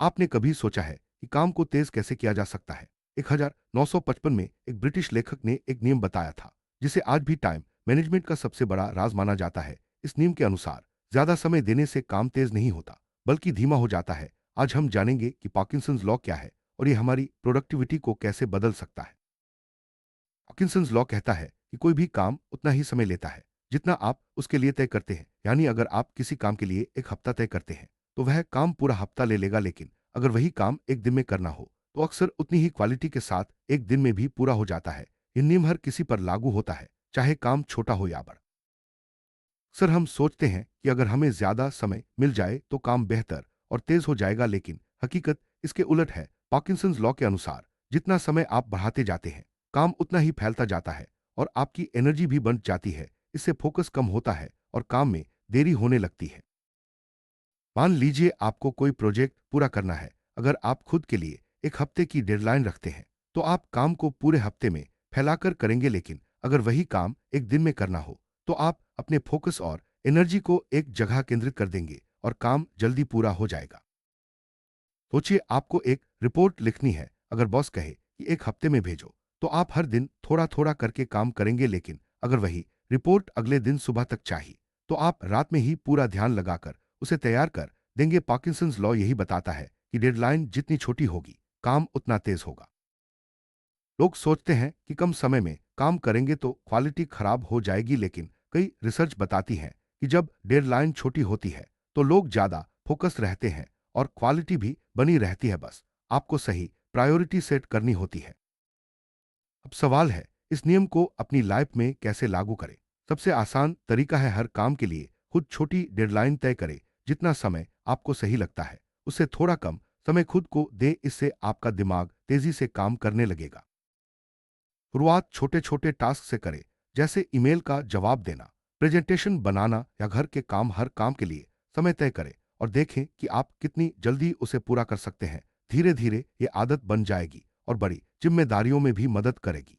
आपने कभी सोचा है कि काम को तेज कैसे किया जा सकता है? 1955 में एक ब्रिटिश लेखक ने एक नियम बताया था, जिसे आज भी टाइम मैनेजमेंट का सबसे बड़ा राज माना जाता है। इस नियम के अनुसार ज्यादा समय देने से काम तेज नहीं होता, बल्कि धीमा हो जाता है। आज हम जानेंगे कि पार्किंसंस लॉ क्या है और ये हमारी प्रोडक्टिविटी को कैसे बदल सकता है। पार्किंसंस लॉ कहता है कि कोई भी काम उतना ही समय लेता है जितना आप उसके लिए तय करते हैं। यानी अगर आप किसी काम के लिए एक हफ्ता तय करते हैं, तो वह काम पूरा हफ्ता ले लेगा। लेकिन अगर वही काम एक दिन में करना हो, तो अक्सर उतनी ही क्वालिटी के साथ एक दिन में भी पूरा हो जाता है। यह नियम हर किसी पर लागू होता है, चाहे काम छोटा हो या बड़ा। अक्सर हम सोचते हैं कि अगर हमें ज्यादा समय मिल जाए तो काम बेहतर और तेज हो जाएगा, लेकिन हकीकत इसके उलट है। पार्किंसंस लॉ के अनुसार जितना समय आप बढ़ाते जाते हैं, काम उतना ही फैलता जाता है और आपकी एनर्जी भी बढ़ जाती है। इससे फोकस कम होता है और काम में देरी होने लगती है। मान लीजिए आपको कोई प्रोजेक्ट पूरा करना है। अगर आप खुद के लिए एक हफ्ते की डेडलाइन रखते हैं, तो आप काम को पूरे हफ्ते में फैलाकर करेंगे। लेकिन अगर वही काम एक दिन में करना हो, तो आप अपने फोकस और एनर्जी को एक जगह केंद्रित कर देंगे और काम जल्दी पूरा हो जाएगा। सोचिए, आपको एक रिपोर्ट लिखनी है। अगर बॉस कहे कि एक हफ्ते में भेजो, तो आप हर दिन थोड़ा थोड़ा करके काम करेंगे। लेकिन अगर वही रिपोर्ट अगले दिन सुबह तक चाहिए, तो आप रात में ही पूरा ध्यान लगाकर उसे तैयार कर देंगे। पार्किंसंस लॉ यही बताता है कि डेडलाइन जितनी छोटी होगी, काम उतना तेज होगा। लोग सोचते हैं कि कम समय में काम करेंगे तो क्वालिटी खराब हो जाएगी, लेकिन कई रिसर्च बताती है कि जब डेडलाइन छोटी होती है, तो लोग ज्यादा फोकस रहते हैं और क्वालिटी भी बनी रहती है। बस आपको सही प्रायोरिटी सेट करनी होती है। अब सवाल है, इस नियम को अपनी लाइफ में कैसे लागू करें? सबसे आसान तरीका है हर काम के लिए खुद छोटी डेडलाइन तय करें। जितना समय आपको सही लगता है, उससे थोड़ा कम समय खुद को दे। इससे आपका दिमाग तेजी से काम करने लगेगा। शुरुआत छोटे छोटे टास्क से करें, जैसे ईमेल का जवाब देना, प्रेजेंटेशन बनाना या घर के काम। हर काम के लिए समय तय करें और देखें कि आप कितनी जल्दी उसे पूरा कर सकते हैं। धीरे धीरे ये आदत बन जाएगी और बड़ी जिम्मेदारियों में भी मदद करेगी।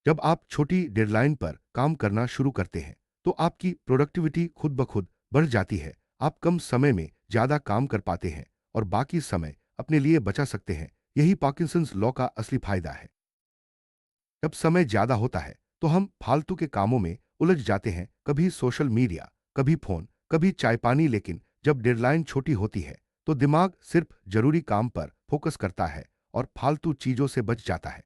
जब आप छोटी डेडलाइन पर काम करना शुरू करते हैं, तो आपकी प्रोडक्टिविटी खुद ब खुद बढ़ जाती है। आप कम समय में ज्यादा काम कर पाते हैं और बाकी समय अपने लिए बचा सकते हैं। यही पार्किंसंस लॉ का असली फायदा है। जब समय ज्यादा होता है, तो हम फालतू के कामों में उलझ जाते हैं, कभी सोशल मीडिया, कभी फोन, कभी चाय पानी। लेकिन जब डेडलाइन छोटी होती है, तो दिमाग सिर्फ जरूरी काम पर फोकस करता है और फालतू चीजों से बच जाता है।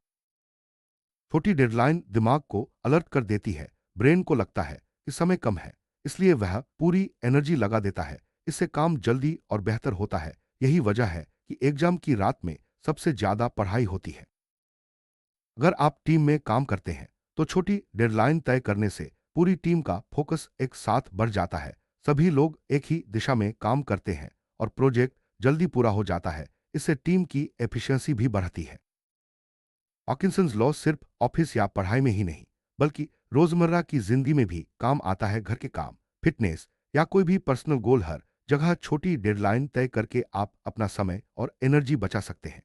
छोटी डेडलाइन दिमाग को अलर्ट कर देती है। ब्रेन को लगता है कि समय कम है, इसलिए वह पूरी एनर्जी लगा देता है। इससे काम जल्दी और बेहतर होता है। यही वजह है कि एग्जाम की रात में सबसे ज्यादा पढ़ाई होती है। अगर आप टीम में काम करते हैं, तो छोटी डेडलाइन तय करने से पूरी टीम का फोकस एक साथ बढ़ जाता है। सभी लोग एक ही दिशा में काम करते हैं और प्रोजेक्ट जल्दी पूरा हो जाता है। इससे टीम की एफिशिएंसी भी बढ़ती है। पार्किंसंस लॉ सिर्फ ऑफिस या पढ़ाई में ही नहीं, बल्कि रोजमर्रा की जिंदगी में भी काम आता है। घर के काम, फिटनेस या कोई भी पर्सनल गोल, हर जगह छोटी डेडलाइन तय करके आप अपना समय और एनर्जी बचा सकते हैं।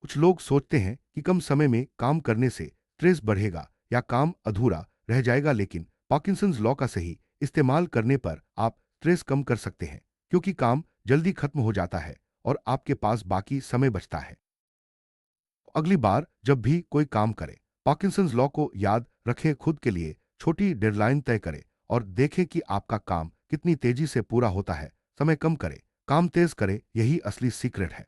कुछ लोग सोचते हैं कि कम समय में काम करने से स्ट्रेस बढ़ेगा या काम अधूरा रह जाएगा। लेकिन पार्किंसंस लॉ का सही इस्तेमाल करने पर आप स्ट्रेस कम कर सकते हैं, क्योंकि काम जल्दी खत्म हो जाता है और आपके पास बाकी समय बचता है। अगली बार जब भी कोई काम करे, पार्किंसंस लॉ को याद रखें। खुद के लिए छोटी डेडलाइन तय करें और देखें कि आपका काम कितनी तेजी से पूरा होता है। समय कम करें, काम तेज करें, यही असली सीक्रेट है।